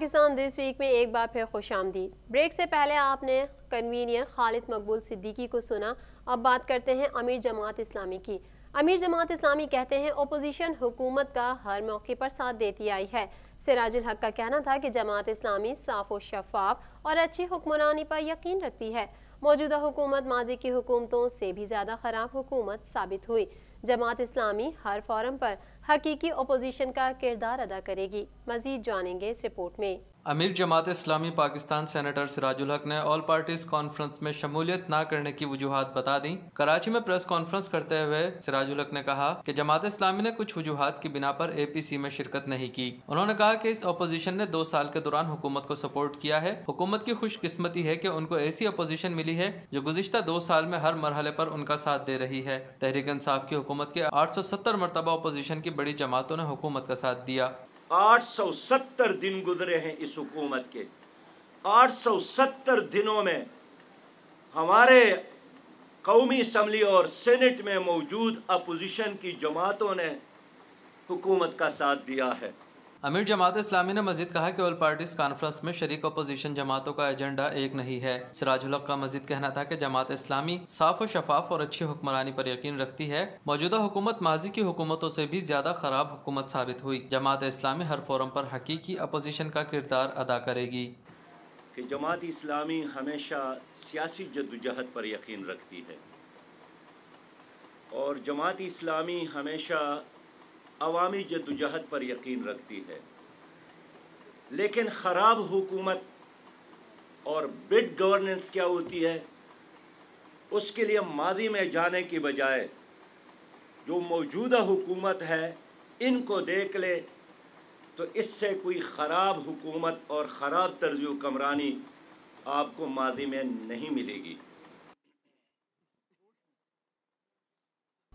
Pakistan this week میں ایک بار پھر خوش آمدید۔ بریک سے پہلے آپ نے کنوینئر خالد مقبول صدیقی کو سنا۔ اب بات کرتے ہیں امیر جماعت اسلامی کی۔ امیر جماعت اسلامی کہتے ہیں اپوزیشن حکومت کا ہر موقع پر ساتھ دیتی آئی ہے۔ سراج الحق کا کہنا تھا کہ جماعت اسلامی صاف و شفاف اور اچھی حکمرانی پر یقین رکھتی ہے۔ موجودہ حکومت ماضی کی حکومتوں سے بھی زیادہ خراب حکومت ثابت ہوئی۔ جماعت اسلامی ہر فورم پر حقیقی اپوزیشن کا کردار ادا کرے گی۔ مزید جانیں گے اس رپورٹ میں۔ امیر جماعت اسلامی پاکستان سینیٹر سراج الحق نے آل پارٹیز کانفرنس میں شمولیت نہ کرنے کی وجوہات بتا دیں۔ کراچی میں پریس کانفرنس کرتے ہوئے سراج الحق نے کہا کہ جماعت اسلامی نے کچھ وجوہات کی بنا پر اے پی سی میں شرکت نہیں کی۔ انہوں نے کہا کہ اس اپوزیشن نے 2 سال کے دوران حکومت کو سپورٹ کیا ہے۔ حکومت کی خوش قسمتی ہے کہ ان کو ایسی اپوزیشن ملی ہے جو گزشتہ 2 سال میں ہر مرحلے پر ان کا ساتھ دے رہی ہے۔ تحریک انصاف کی حکومت کے 870 مرتبہ اپوزیشن کی بڑی جماعتوں نے حکومت کا ساتھ دیا۔ 870 دن گزرے ہیں اس حکومت کے۔ 870 دنوں میں ہمارے قومی اسمبلی اور سینٹ میں موجود اپوزیشن کی جماعتوں نے حکومت کا ساتھ دیا ہے۔ امیر جماعت اسلامی نے مزید کہا کہ آل پارٹیز کانفرنس میں شریک اپوزیشن جماعتوں کا ایجنڈا ایک نہیں ہے۔ سراج الحق کا مزید کہنا تھا کہ جماعت اسلامی صاف و شفاف اور اچھی حکمرانی پر یقین رکھتی ہے۔ موجودہ حکومت ماضی کی حکومتوں سے بھی زیادہ خراب حکومت ثابت ہوئی۔ جماعت اسلامی ہر فورم پر حقیقی اپوزیشن کا کردار ادا کرے گی۔ کہ جماعت اسلامی ہمیشہ سیاسی جدوجہد پر یقین رکھتی ہے اور جماعت اسلامی ہمیشہ عوامی جدوجہد پر یقین رکھتی ہے، لیکن خراب حکومت اور بڈ گورننس کیا ہوتی ہے اس کے لیے ماضی میں جانے کی بجائے جو موجودہ حکومت ہے ان کو دیکھ لے تو اس سے کوئی خراب حکومت اور خراب طرز حکمرانی آپ کو ماضی میں نہیں ملے گی۔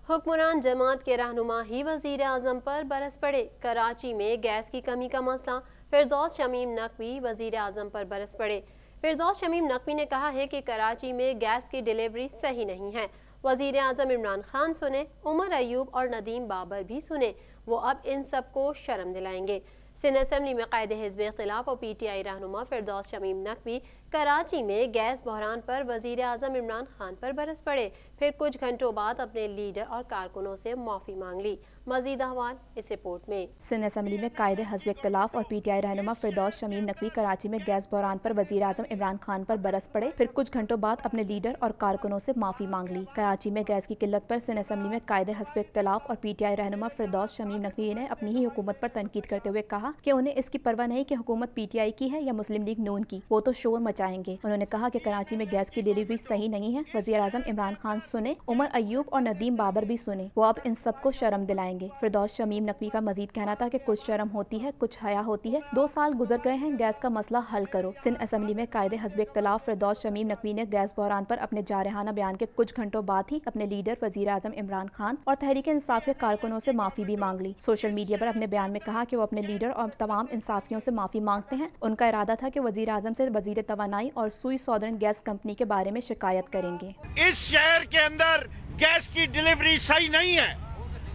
حکمران جماعت کے رہنما ہی وزیر اعظم پر برس پڑے۔ کراچی میں گیس کی کمی کا مسئلہ، فردوس شمیم نقوی وزیر اعظم پر برس پڑے۔ فردوس شمیم نقوی نے کہا ہے کہ کراچی میں گیس کی ڈیلیوری صحیح نہیں ہے۔ وزیر اعظم عمران خان سنے، عمر ایوب اور ندیم بابر بھی سنے، وہ اب ان سب کو شرم دلائیں گے۔ سندھ اسمبلی میں قائد حزب اختلاف اور پی ٹی آئی رہنما فردوس شمیم نقوی کراچی میں گیس بحران پر وزیر اعظم عمران خان پر برس پڑے، پھر کچھ گھنٹوں بعد اپنے لیڈر اور کارکنوں سے معافی مانگ لی۔ مزید احوال اس رپورٹ میں۔ سندھ اسمبلی میں قائد حزب اختلاف اور پی ٹی آئی رہنما فردوس شمیم نقوی کراچی میں گیس بحران پر وزیر اعظم عمران خان پر برس پڑے، پھر کچھ گھنٹوں بعد اپنے لیڈر اور کارکنوں سے معافی مانگ لی۔ کراچی میں گیس کی قلت پر سندھ اسمبلی میں قائد حزب اختلاف اور پی ٹی آئی رہنما فردوس شمیم نقوی نے اپنی ہی حکومت پر تنقید کرتے ہوئے کہا کہ انہیں اس کی پرواہ نہیں کہ حکومت پی ٹی آئی کی ہے یا مسلم لیگ نون کی، وہ تو شور مچائیں گے۔ انہوں نے کہا کہ کراچی میں گیس کی ڈیلیوری صحیح نہیں ہے۔ وزیر اعظم عمران خان سنے، عمر ایوب اور ندیم بابر بھی سنے، وہ اب ان سب کو شرم دلائیں گے۔ فردوس شمیم نقوی کا مزید کہنا تھا کہ کچھ شرم ہوتی ہے، کچھ حیا ہوتی ہے، 2 سال گزر گئے ہیں، گیس کا مسئلہ حل کرو۔ سندھ اسمبلی میں قائد حزب اختلاف فردوس شمیم نقوی نے گیس بحران پر اپنے جارحانہ بیان کے کچھ گھنٹوں بعد ہی اپنے لیڈر وزیر اعظم عمران خان اور تحریک انصاف کے کارکنوں سے معافی بھی مانگ لی۔ سوشل میڈیا پر اپنے بیان میں کہا کہ وہ اپنے لیڈر اور تمام انصافیوں سے معافی مانگتے ہیں۔ ان کا ارادہ تھا کہ وزیر اعظم سے وزیر توانائی اور سوئی سودرن گیس کمپنی کے بارے میں شکایت کریں گے۔ اس شہر کے اندر گیس کی ڈیلیوری صحیح نہیں ہے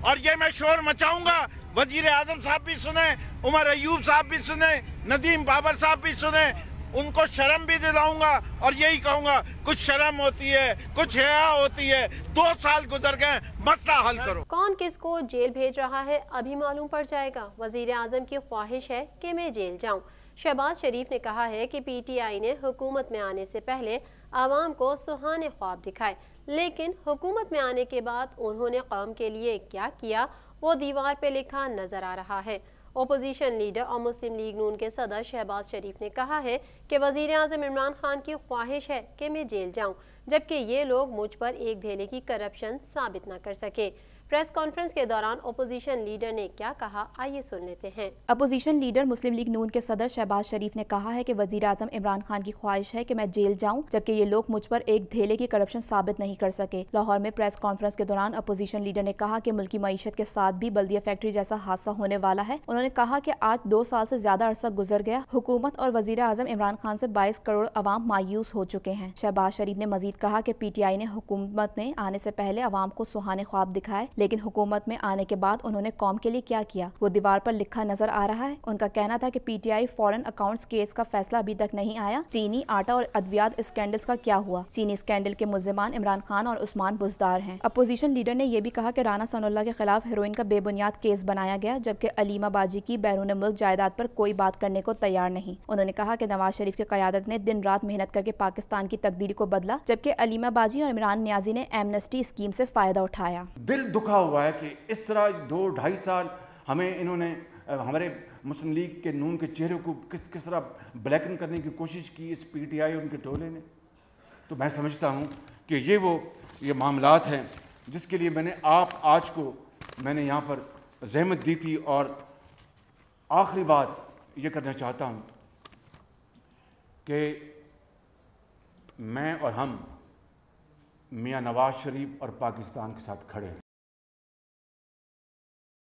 اور یہ میں شور مچاؤں گا۔ وزیر اعظم صاحب بھی سنیں، عمر ایوب صاحب بھی سنیں، ندیم بابر صاحب بھی سنیں، ان کو شرم بھی دلاؤں گا اور یہی کہوں گا کچھ شرم ہوتی ہے، کچھ حیا ہوتی ہے، 2 سال گزر گئے، مسئلہ حل کرو۔ کون کس کو جیل بھیج رہا ہے ابھی معلوم پڑ جائے گا۔ وزیر اعظم کی خواہش ہے کہ میں جیل جاؤں۔ شہباز شریف نے کہا ہے کہ پی ٹی آئی نے حکومت میں آنے سے پہلے عوام کو سہانے خواب دکھائے، لیکن حکومت میں آنے کے بعد انہوں نے قوم کے لیے کیا کیا وہ دیوار پہ لکھا نظر آ رہا ہے۔ اپوزیشن لیڈر اور مسلم لیگ نون کے صدر شہباز شریف نے کہا ہے کہ وزیر اعظم عمران خان کی خواہش ہے کہ میں جیل جاؤں جبکہ یہ لوگ مجھ پر ایک دھیلے کی کرپشن ثابت نہ کر سکے۔ پریس کانفرنس کے دوران اپوزیشن لیڈر نے کیا کہا، آئیے سن لیتے ہیں۔ اپوزیشن لیڈر مسلم لیگ نون کے صدر شہباز شریف نے کہا ہے کہ وزیر اعظم عمران خان کی خواہش ہے کہ میں جیل جاؤں جبکہ یہ لوگ مجھ پر ایک دھیلے کی کرپشن ثابت نہیں کر سکے۔ لاہور میں پریس کانفرنس کے دوران اپوزیشن لیڈر نے کہا کہ ملکی معیشت کے ساتھ بھی بلدیہ فیکٹری جیسا حادثہ ہونے والا ہے۔ انہوں نے کہا کہ آج 2 سال سے زیادہ عرصہ گزر گیا، حکومت اور وزیر اعظم عمران خان سے 22 کروڑ عوام مایوس ہو چکے ہیں۔ شہباز شریف نے مزید کہا کہ پی ٹی آئی نے حکومت میں آنے سے پہلے عوام کو سہانے خواب دکھائے لیکن حکومت میں آنے کے بعد انہوں نے قوم کے لیے کیا کیا وہ دیوار پر لکھا نظر آ رہا ہے۔ ان کا کہنا تھا کہ P T I foreign accounts case کا فیصلہ ابھی تک نہیں آیا۔ چینی آٹا اور ادویات اسکینڈلز کا کیا ہوا؟ چینی اسکینڈل کے ملزمان عمران خان اور عثمان بزدار ہیں۔ اپوزیشن لیڈر نے یہ بھی کہا کہ رانا ثناء اللہ کے خلاف ہیروئن کا بے بنیاد کیس بنایا گیا، جبکہ علیمہ باجی کی بیرون ملک جائیداد پر کوئی بات کرنے کو تیار نہیں۔ انہوں نے کہا کہ نواز شریف کی قیادت نے دن رات محنت کر کے پاکستان کی تقدیر کو بدلا، جبکہ علیمہ باجی اور عمران نیازی نے ایمنسٹی اسکیم سے فائدہ اٹھایا۔ دل دکھا ہوا ہے کہ اس طرح 2-2.5 سال ہمیں انہوں نے ہمارے مسلم لیگ کے نون کے چہرے کو کس طرح بلیکن کرنے کی کوشش کی اس پی ٹی آئی اور ان کے ٹولے نے۔ تو میں سمجھتا ہوں کہ یہ معاملات ہیں جس کے لیے میں نے آج کو میں نے یہاں پر زحمت دی تھی۔ اور آخری بات یہ کرنا چاہتا ہوں کہ میں اور ہم میاں نواز شریف اور پاکستان کے ساتھ کھڑے ہیں۔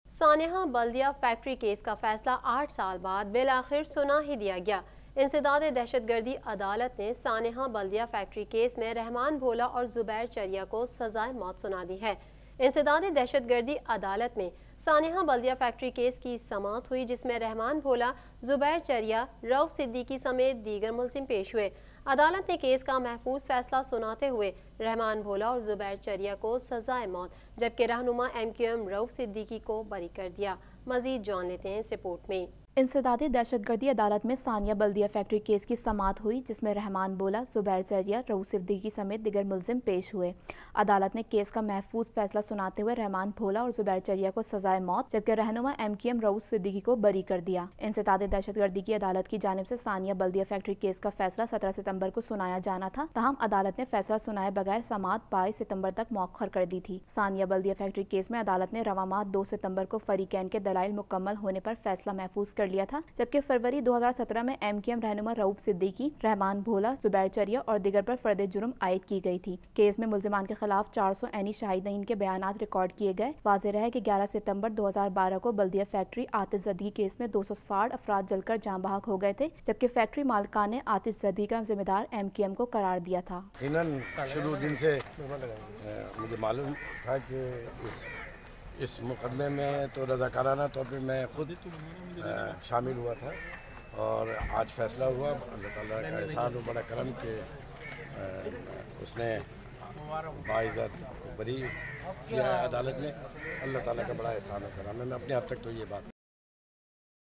سانحہ بلدیہ فیکٹری کیس کا فیصلہ 8 سال بعد بالآخر سنا ہی دیا گیا۔ انسداد دہشت گردی عدالت نے سانحہ بلدیہ فیکٹری کیس میں رحمان بھولا اور زبیر چریا کو سزائے موت سنا دی ہے۔ انسداد دہشت گردی عدالت میں سانحہ بلدیہ فیکٹری کیس کی سماعت ہوئی، جس میں رحمان بھولا، زبیر چریا، رؤف صدیقی سمیت دیگر ملزم پیش ہوئے۔ عدالت نے کیس کا محفوظ فیصلہ سناتے ہوئے رحمان بھولا اور زبیر چریا کو سزائے موت جبکہ رہنما MQM رؤف صدیقی کو بری کر دیا۔ مزید جان لیتے ہیں اس رپورٹ میں۔ انسداد دہشت گردی عدالت میں ثانیہ بلدیہ فیکٹری کیس کی سماعت ہوئی، جس میں رحمان بولا، زبیر چریا، رؤف صدیقی سمیت دیگر ملزم پیش ہوئے۔ عدالت نے کیس کا محفوظ فیصلہ سناتے ہوئے رحمان بھولا اور زبیر چریا کو سزائے موت جبکہ رہنما MQM رؤف صدیقی کو بری کر دیا۔ انسداد دہشت گردی کی عدالت کی جانب سے ثانیہ بلدیہ فیکٹری کیس کا فیصلہ 17 ستمبر کو سنایا جانا تھا، تاہم عدالت نے فیصلہ سنائے بغیر سماعت 22 ستمبر تک مؤخر کر دی تھی۔ ثانیہ بلدیہ فیکٹری کیس میں عدالت نے رواں ماہ 2 ستمبر کو فریقین کے دلائل مکمل ہونے پر فیصلہ محفوظ کر لیا تھا، جبکہ فروری 2017 میں MQM رہنما رؤف صدیقی، رحمان بھولا، زبیر چریا اور دیگر پر فرد جرم عائد کی گئی تھی۔ کیس میں ملزمان کے خلاف 400 عینی شاہدین کے بیانات ریکارڈ کیے گئے۔ واضح رہے کہ 11 ستمبر 2012 کو بلدیہ فیکٹری آتش زدگی کیس میں 260 افراد جل کر جاں بحق ہو گئے تھے، جبکہ فیکٹری مالکان نے آتش زدگی کا ذمہ دار MQM کو قرار دیا تھا۔ شروع دن سے مجھے معلوم تھا کہ اس مقدمے میں تو رضاکارانہ طور پہ میں خود شامل ہوا تھا اور آج فیصلہ ہوا۔ اللہ تعالیٰ کا احسان و بڑا کرم کہ اس نے باعزت بری کیا ہے عدالت نے۔ اللہ تعالیٰ کا بڑا احسان و کرم ہے۔ میں اپنے حد تک تو یہ بات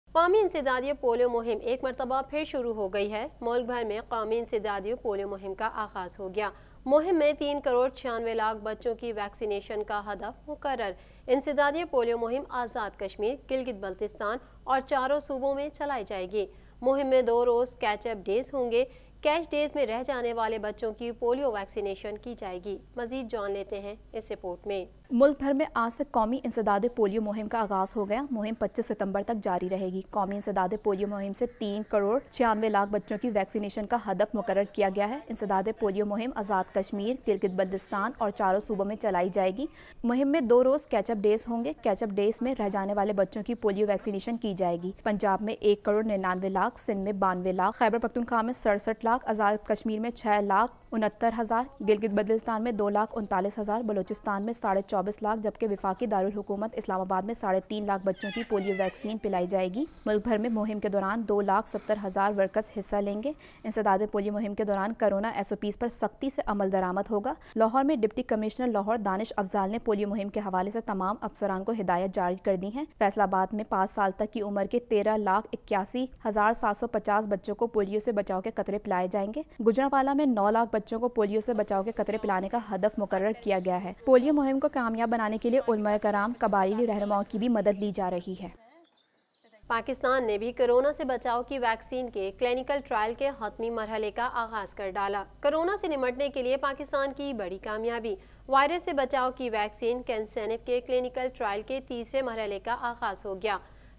قومی انسدادی پولیو مہم ایک مرتبہ پھر شروع ہو گئی ہے۔ ملک بھر میں قومی انسدادی پولیو مہم کا آغاز ہو گیا۔ مہم میں 3 کروڑ 96 لاکھ بچوں کی ویکسینیشن کا ہدف مقرر۔ انسدادی پولیو مہم آزاد کشمیر، گلگت بلتستان اور 4 صوبوں میں چلائی جائے گی۔ مہم میں 2 روز کیچ اپ ڈیز ہوں گے۔ کیچ ڈیز میں رہ جانے والے بچوں کی پولیو ویکسینیشن کی جائے گی۔ مزید جان لیتے ہیں اس رپورٹ میں۔ ملک بھر میں آج سے قومی انسداد پولیو مہم کا آغاز ہو گیا۔ مہم 25 ستمبر تک جاری رہے گی۔ قومی انسداد پولیو مہم سے 3 کروڑ 96 لاکھ بچوں کی ویکسینیشن کا ہدف مقرر کیا گیا ہے۔ انسداد پولیو مہم آزاد کشمیر، گلگت بلتستان اور 4 صوبوں میں چلائی جائے گی۔ مہم میں 2 روز کیچ اپ ڈیز ہوں گے۔ کیچ اپ ڈیز میں رہ جانے والے بچوں کی پولیو ویکسینیشن کی جائے گی۔ پنجاب میں 1 کروڑ 99 لاکھ، سندھ میں 92 لاکھ، خیبر پختونخوا میں 67 لاکھ، آزاد کشمیر میں 6 لاکھ 69,000، گلگت بلتستان میں 2,39,000، بلوچستان میں 24.5 لاکھ، جبکہ وفاقی دارالحکومت اسلام آباد میں 3.5 لاکھ بچوں کی پولیو ویکسین پلائی جائے گی۔ ملک بھر میں مہم کے دوران 2,70,000 ورکرز حصہ لیں گے۔ انسداد پولیو مہم کے دوران کرونا SOPs پر سختی سے عمل درآمد ہوگا۔ لاہور میں ڈپٹی کمشنر لاہور دانش افضال نے پولیو مہم کے حوالے سے تمام افسران کو ہدایت جاری کر دی ہیں۔ فیصل آباد میں 5 سال تک کی عمر کے 13,81,750 بچوں کو پولیو سے بچاؤ کے قطرے پلائے جائیں گے۔ گجرانوالہ میں 9 لاکھ بچوں کو پولیو سے بچاؤ کے قطرے پلانے کا ہدف مقرر کیا گیا ہے۔ پولیو مہم کو کامیاب بنانے کے لیے علماء کرام، قبائلی رہنماؤں کی بھی مدد لی جا رہی ہے۔ پاکستان نے بھی کرونا سے بچاؤ کی ویکسین کے کلینیکل ٹرائل کے حتمی مرحلے کا آغاز کر ڈالا۔ کرونا سے نمٹنے کے لیے پاکستان کی بڑی کامیابی، وائرس سے بچاؤ کی ویکسین کینسینف کے کلینیکل ٹرائل کے 3 مرحلے کا آغاز ہو گیا۔